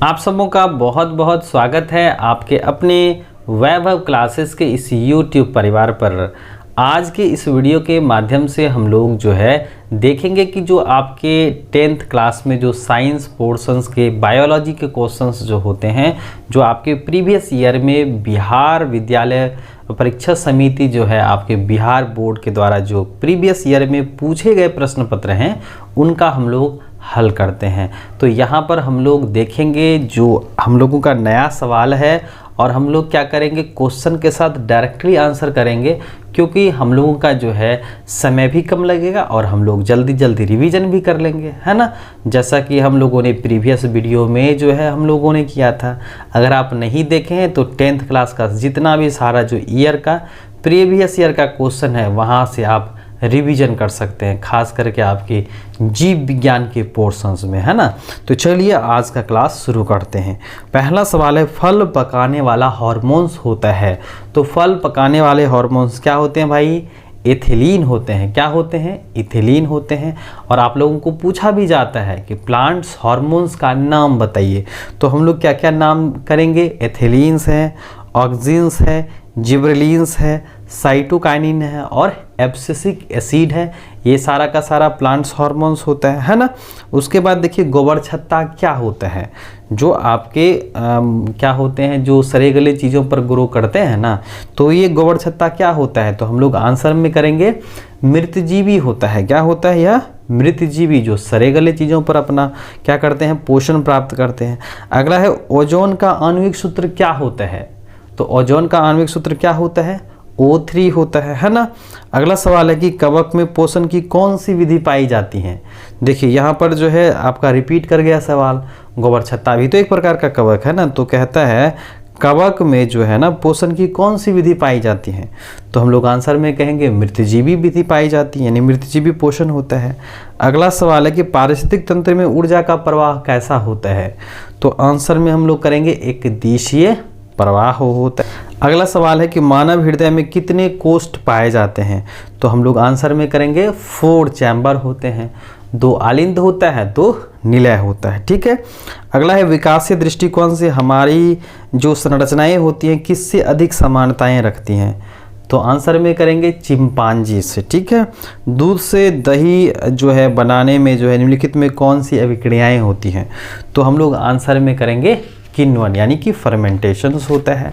आप सबों का बहुत बहुत स्वागत है आपके अपने वैभव क्लासेस के इस YouTube परिवार पर। आज के इस वीडियो के माध्यम से हम लोग जो है देखेंगे कि जो आपके 10th क्लास में जो साइंस पोर्शंस के बायोलॉजी के क्वेश्चंस जो होते हैं, जो आपके प्रीवियस ईयर में बिहार विद्यालय परीक्षा समिति जो है आपके बिहार बोर्ड के द्वारा जो प्रीवियस ईयर में पूछे गए प्रश्न पत्र हैं उनका हम लोग हल करते हैं। तो यहाँ पर हम लोग देखेंगे जो हम लोगों का नया सवाल है और हम लोग क्या करेंगे, क्वेश्चन के साथ डायरेक्टली आंसर करेंगे, क्योंकि हम लोगों का जो है समय भी कम लगेगा और हम लोग जल्दी जल्दी रिवीजन भी कर लेंगे, है ना। जैसा कि हम लोगों ने प्रीवियस वीडियो में जो है हम लोगों ने किया था। अगर आप नहीं देखे हैं तो 10th क्लास का जितना भी सारा जो ईयर का प्रीवियस ईयर का क्वेश्चन है वहाँ से आप रिवीजन कर सकते हैं, खास करके आपके जीव विज्ञान के पोर्शंस में, है ना। तो चलिए आज का क्लास शुरू करते हैं। पहला सवाल है, फल पकाने वाला हार्मोन्स होता है। तो फल पकाने वाले हार्मोन्स क्या होते हैं भाई? एथिलीन होते हैं। क्या होते हैं? इथिलीन होते हैं। और आप लोगों को पूछा भी जाता है कि प्लांट्स हार्मोन्स का नाम बताइए, तो हम लोग क्या क्या नाम करेंगे? एथिलीन्स हैं, ऑक्सिन्स है, जिबरेलिन्स है, साइटोकाइनिन है और एब्सिसिक एसिड है। ये सारा का सारा प्लांट्स हार्मोन्स होता है ना। उसके बाद देखिए गोबर छत्ता क्या होता है? जो आपके क्या होते हैं, जो सड़े गले चीज़ों पर ग्रो करते हैं ना, तो ये गोबर छत्ता क्या होता है? तो हम लोग आंसर में करेंगे मृतजीवी होता है। क्या होता है यह? मृतजीवी, जो सड़े गले चीज़ों पर अपना क्या करते हैं, पोषण प्राप्त करते हैं। अगला है, ओजोन का आणविक सूत्र क्या होता है? तो ओजोन का आणविक सूत्र क्या होता है? O3 होता है ना। अगला सवाल है कि कवक में पोषण की कौन सी विधि पाई जाती है? देखिए यहाँ पर जो है आपका रिपीट कर गया सवाल। गोबर छत्ता भी तो एक प्रकार का कवक है ना, तो कहता है कवक में जो है ना पोषण की कौन सी विधि पाई जाती है? तो हम लोग आंसर में कहेंगे मृतजीवी विधि पाई जाती है, यानी मृतजीवी पोषण होता है। अगला सवाल है कि पारिस्थितिक तंत्र में ऊर्जा का प्रवाह कैसा होता है? तो आंसर में हम लोग करेंगे एक दिशीय प्रवाह होता है। अगला सवाल है कि मानव हृदय में कितने कोष्ठ पाए जाते हैं? तो हम लोग आंसर में करेंगे 4 चैम्बर होते हैं। 2 आलिंद होता है, 2 निलय होता है। ठीक है। अगला है, विकासीय दृष्टिकोण से हमारी जो संरचनाएं होती हैं किससे अधिक समानताएं रखती हैं? तो आंसर में करेंगे चिंपांजी से। ठीक है। दूध से दही जो है बनाने में जो है निम्नलिखित में कौन सी अभिक्रियाएं होती हैं? तो हम लोग आंसर में करेंगे किण्वन, यानी कि फर्मेंटेशंस होता है।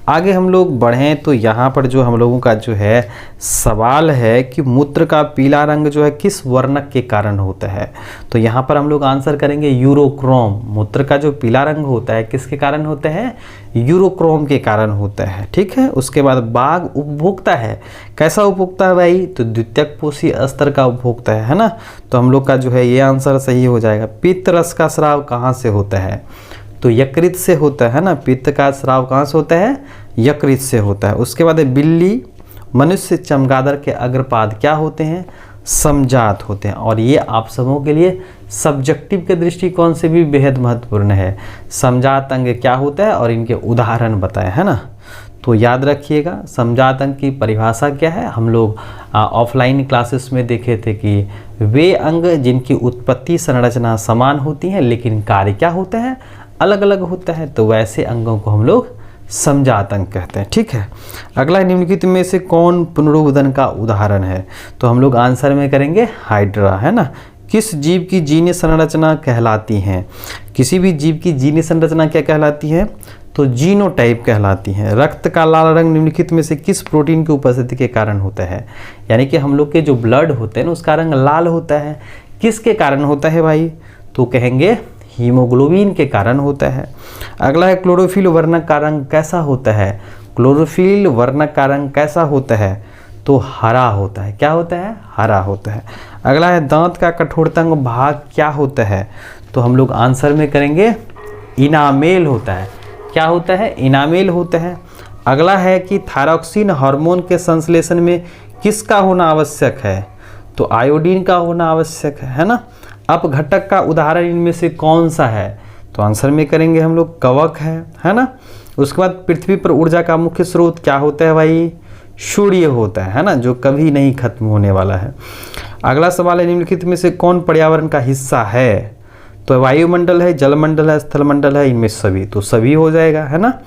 आगे हम लोग बढ़ें तो यहाँ पर जो हम लोगों का जो है सवाल है कि मूत्र का पीला रंग जो है किस वर्णक के कारण होता है? तो यहाँ पर हम लोग आंसर करेंगे यूरोक्रोम। मूत्र का जो पीला रंग होता है किसके कारण होता है? यूरोक्रोम के कारण होता है। ठीक है। उसके बाद बाघ उपभोक्ता है। कैसा उपभोक्ता है भाई? तो द्वितीयक पोषी स्तर का उपभोक्ता है ना। तो हम लोग का जो है ये आंसर सही हो जाएगा। पित्त रस का स्राव कहाँ से होता है? तो यकृत से होता है ना। पित्त का स्राव कहाँ से होता है? यकृत से होता है। उसके बाद बिल्ली, मनुष्य, चमगादड़ के अग्रपाद क्या होते हैं? समजात होते हैं। और ये आप सबों के लिए सब्जेक्टिव के दृष्टिकोण से भी बेहद महत्वपूर्ण है। समजात अंग क्या होता है और इनके उदाहरण बताएं, है ना। तो याद रखिएगा समजात अंग की परिभाषा क्या है। हम लोग ऑफलाइन क्लासेस में देखे थे कि वे अंग जिनकी उत्पत्ति संरचना समान होती है लेकिन कार्य क्या होता है? अलग अलग होता है। तो वैसे अंगों को हम लोग समजात अंग कहते हैं। ठीक है। अगला, निम्नलिखित में से कौन पुनरुत्पादन का उदाहरण है? तो हम लोग आंसर में करेंगे हाइड्रा, है ना। किस जीव की जीन संरचना कहलाती है? किसी भी जीव की जीन संरचना क्या कहलाती है? तो जीनोटाइप कहलाती है। रक्त का लाल रंग निम्नलिखित में से किस प्रोटीन की उपस्थिति के कारण होता है? यानी कि हम लोग के जो ब्लड होते हैं ना उसका रंग लाल होता है। किसके कारण होता है भाई? तो कहेंगे हीमोग्लोबिन के कारण होता है। अगला है, क्लोरोफिल वर्णक का रंग कैसा होता है? क्लोरोफिल वर्णक का रंग कैसा होता है? तो हरा होता है। क्या होता है? हरा होता है। अगला है, दांत का कठोरतम भाग क्या होता है? तो हम लोग आंसर में करेंगे इनामेल होता है। क्या होता है? इनामेल होता है। अगला है कि थायरॉक्सिन हार्मोन के संश्लेषण में किसका होना आवश्यक है? तो आयोडीन का होना आवश्यक है ना। अपघटक का उदाहरण इनमें से कौन सा है? तो आंसर में करेंगे हम लोग कवक है ना। उसके बाद पृथ्वी पर ऊर्जा का मुख्य स्रोत क्या होता है भाई? सूर्य होता है ना, जो कभी नहीं खत्म होने वाला है। अगला सवाल है, निम्नलिखित में से कौन पर्यावरण का हिस्सा है? तो वायुमंडल है, जलमंडल है, स्थलमंडल है, इनमें सभी, तो सभी हो जाएगा, है ना।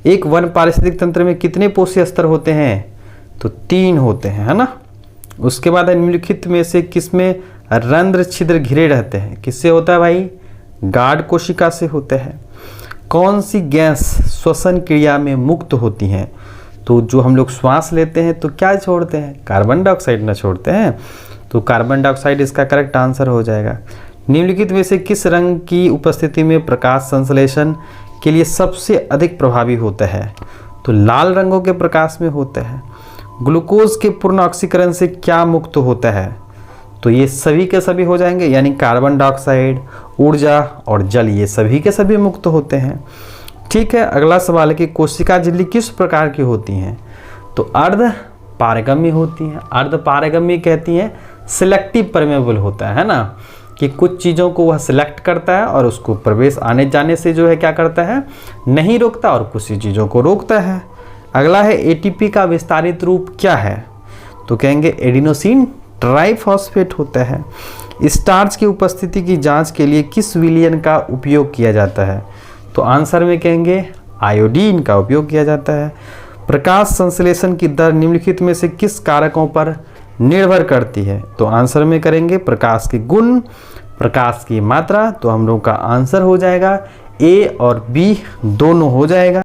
एक वन पारिस्थितिक तंत्र में कितने पोषी स्तर होते हैं? तो 3 होते हैं, है ना। उसके बाद निम्नलिखित में से किसमें रंध्र छिद्र घिरे रहते हैं? किससे होता है भाई? गार्ड कोशिका से होते हैं। कौन सी गैस श्वसन क्रिया में मुक्त होती हैं? तो जो हम लोग श्वास लेते हैं तो क्या छोड़ते हैं? कार्बन डाइऑक्साइड ना छोड़ते हैं, तो कार्बन डाइऑक्साइड इसका करेक्ट आंसर हो जाएगा। निम्नलिखित में से किस रंग की उपस्थिति में प्रकाश संश्लेषण के लिए सबसे अधिक प्रभावी होता है? तो लाल रंगों के प्रकाश में होता है। ग्लूकोज के पूर्ण ऑक्सीकरण से क्या मुक्त होता है? तो ये सभी के सभी हो जाएंगे, यानी कार्बन डाइऑक्साइड, ऊर्जा और जल, ये सभी के सभी मुक्त होते हैं। ठीक है, अगला सवाल है कि कोशिका झिल्ली किस प्रकार की होती हैं? तो अर्ध पारगम्य होती हैं। अर्ध पारगम्य कहती हैं सिलेक्टिव परमेबल होता है ना, कि कुछ चीज़ों को वह सिलेक्ट करता है और उसको प्रवेश आने जाने से जो है क्या करता है, नहीं रोकता, और कुछ चीज़ों को रोकता है। अगला है एटीपी का विस्तारित रूप क्या है? तो कहेंगे एडिनोसिन ट्राइफॉस्फेट होता है। स्टार्च की उपस्थिति की जांच के लिए किस विलयन का उपयोग किया जाता है? तो आंसर में कहेंगे आयोडीन का उपयोग किया जाता है। प्रकाश संश्लेषण की दर निम्नलिखित में से किस कारकों पर निर्भर करती है? तो आंसर में करेंगे प्रकाश के गुण, प्रकाश की मात्रा। तो हम लोग का आंसर हो जाएगा ए और बी दोनों हो जाएगा।